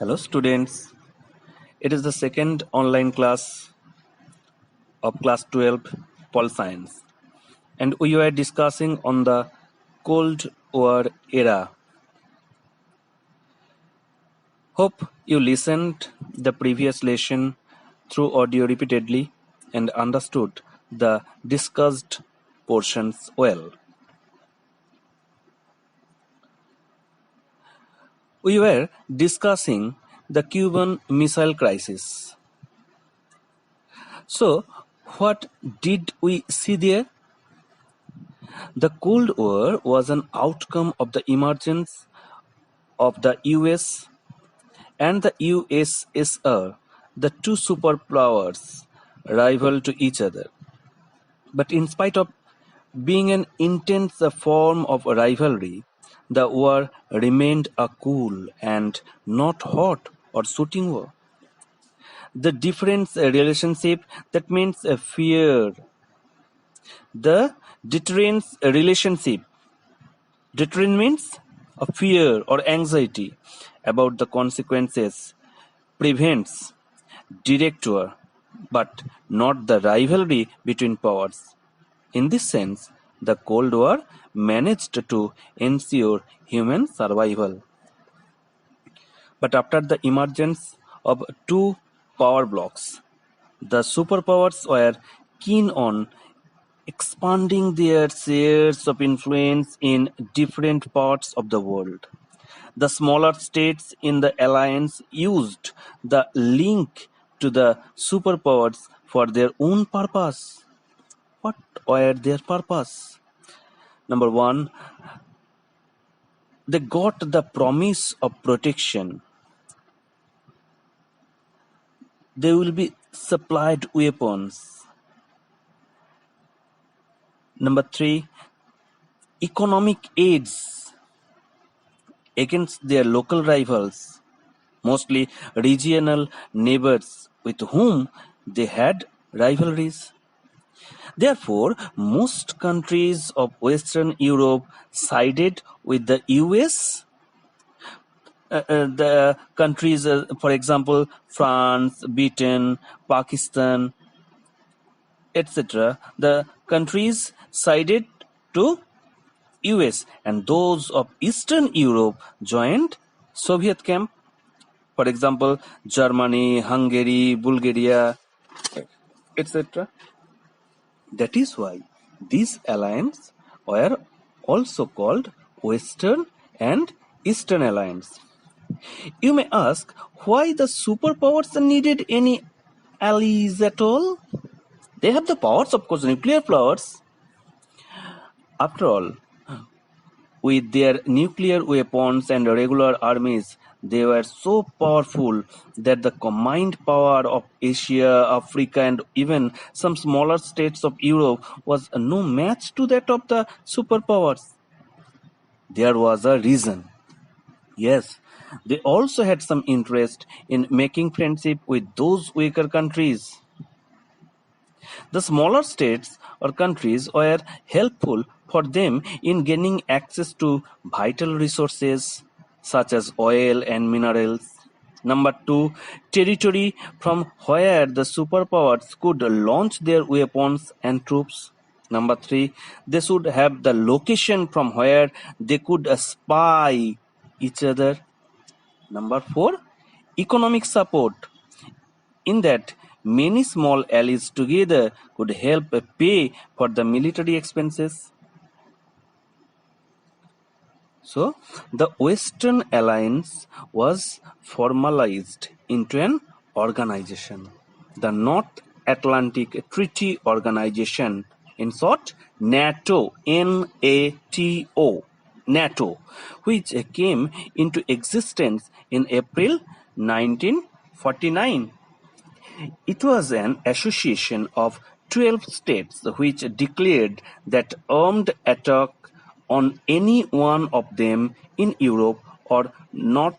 Hello students, it is the second online class of class 12 Pol Science and we were discussing on the Cold War era. Hope you listened the previous lesson through audio repeatedly and understood the discussed portions well. We were discussing the Cuban Missile Crisis. So, what did we see there? The Cold War was an outcome of the emergence of the US and the USSR, the two superpowers rival to each other. But in spite of being an intense form of rivalry, the war remained a cool and not hot or shooting war. The difference relationship, that means a fear. The deterrence relationship, deterrent means a fear or anxiety about the consequences, prevents direct war, but not the rivalry between powers. In this sense, the Cold War managed to ensure human survival. But after the emergence of two power blocks, the superpowers were keen on expanding their spheres of influence in different parts of the world. The smaller states in the alliance used the link to the superpowers for their own purpose. What were their purpose? Number one, they got the promise of protection. They will be supplied weapons. Number three, economic aids against their local rivals, mostly regional neighbors with whom they had rivalries. Therefore, most countries of Western Europe sided with the US. The countries, for example, France, Britain, Pakistan, etc. The countries sided to US, and those of Eastern Europe joined Soviet camp. For example, Germany, Hungary, Bulgaria, etc. That is why these alliances were also called Western and Eastern Alliance. You may ask why the superpowers needed any allies at all? They have the powers, of course, nuclear powers. After all, with their nuclear weapons and regular armies, they were so powerful that the combined power of Asia, Africa, and even some smaller states of Europe was no match to that of the superpowers. There was a reason. Yes, they also had some interest in making friendship with those weaker countries. The smaller states or countries were helpful for them in gaining access to vital resources such as oil and minerals. Number two, territory from where the superpowers could launch their weapons and troops. Number three, they should have the location from where they could spy each other. Number four, economic support, in that many small allies together could help pay for the military expenses. So, the Western Alliance was formalized into an organization, the North Atlantic Treaty Organization, in short, NATO, NATO, NATO, which came into existence in April 1949. It was an association of 12 states which declared that armed attack on any one of them in Europe or North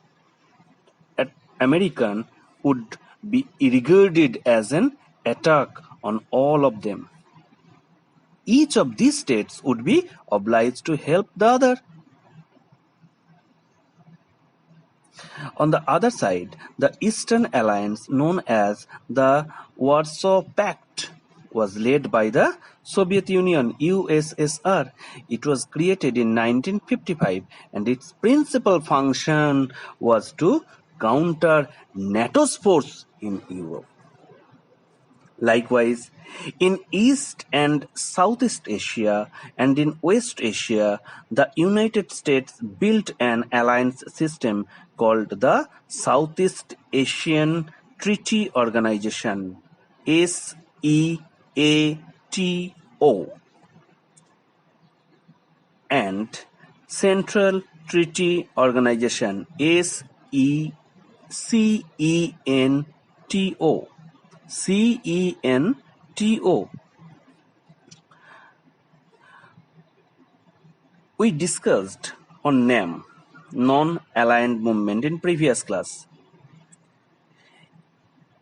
America would be regarded as an attack on all of them. Each of these states would be obliged to help the other. On the other side, the Eastern Alliance, known as the Warsaw Pact, was led by the Soviet Union (USSR). It was created in 1955 and its principal function was to counter NATO's force in Europe. Likewise, in East and Southeast Asia and in West Asia, the United States built an alliance system called the Southeast Asian Treaty Organization (SEATO) and Central Treaty Organization (CENTO). CENTO. We discussed on NAM, non-aligned movement, in previous class.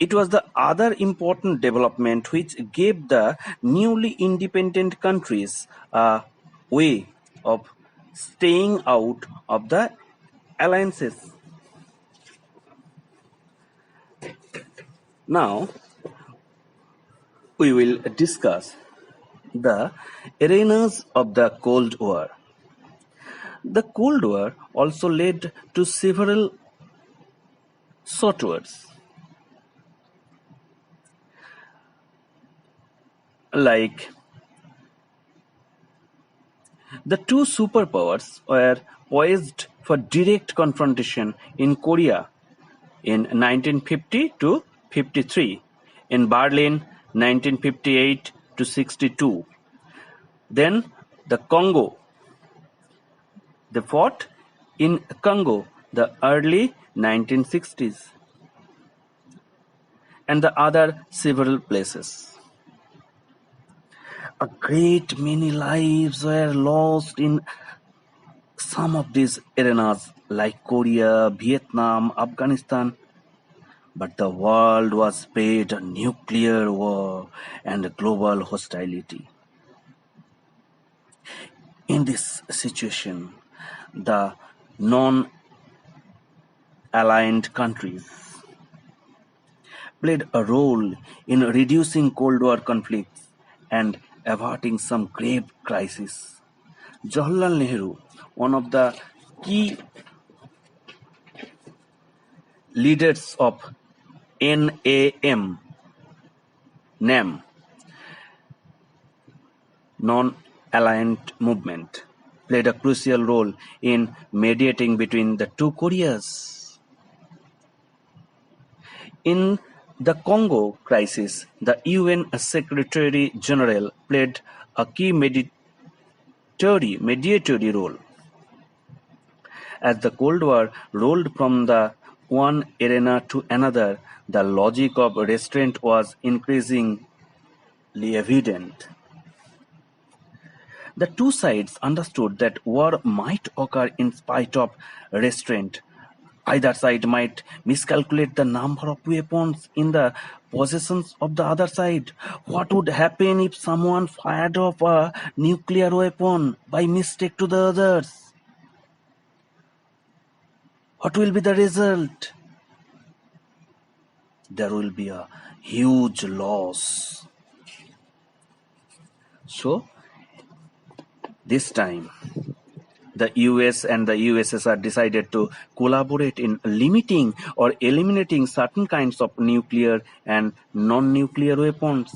It was the other important development which gave the newly independent countries a way of staying out of the alliances. Now, we will discuss the arenas of the Cold War. The Cold War also led to several short wars, like the two superpowers were poised for direct confrontation in Korea in 1950 to 53, in Berlin 1958 to 62. Then the Congo. They fought in Congo the early 1960s and the other several places. A great many lives were lost in some of these arenas like Korea, Vietnam, Afghanistan. But the world was spared a nuclear war and global hostility. In this situation, the non-aligned countries played a role in reducing Cold War conflicts and averting some grave crises. Jawaharlal Nehru, one of the key leaders of NAM, non-aligned movement, played a crucial role in mediating between the two Koreas. In the Congo crisis, the UN Secretary General played a key mediatory role. As the Cold War rolled from the one arena to another, the logic of restraint was increasingly evident. The two sides understood that war might occur in spite of restraint. Either side might miscalculate the number of weapons in the possession of the other side. What would happen if someone fired off a nuclear weapon by mistake to the others? What will be the result? There will be a huge loss. So, this time, the US and the USSR decided to collaborate in limiting or eliminating certain kinds of nuclear and non-nuclear weapons.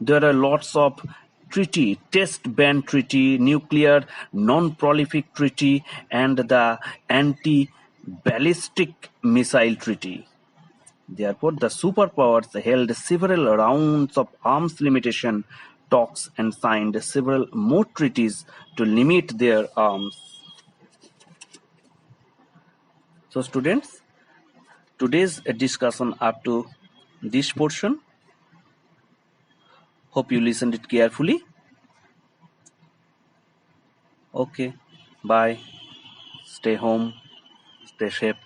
There are lots of treaty, test ban treaty, nuclear non-prolific treaty, and the anti-ballistic missile treaty. Therefore, the superpowers held several rounds of arms limitation talks and signed several more treaties to limit their arms. So students, today's discussion up to this portion. Hope you listened it carefully. Okay, bye. Stay home, stay safe.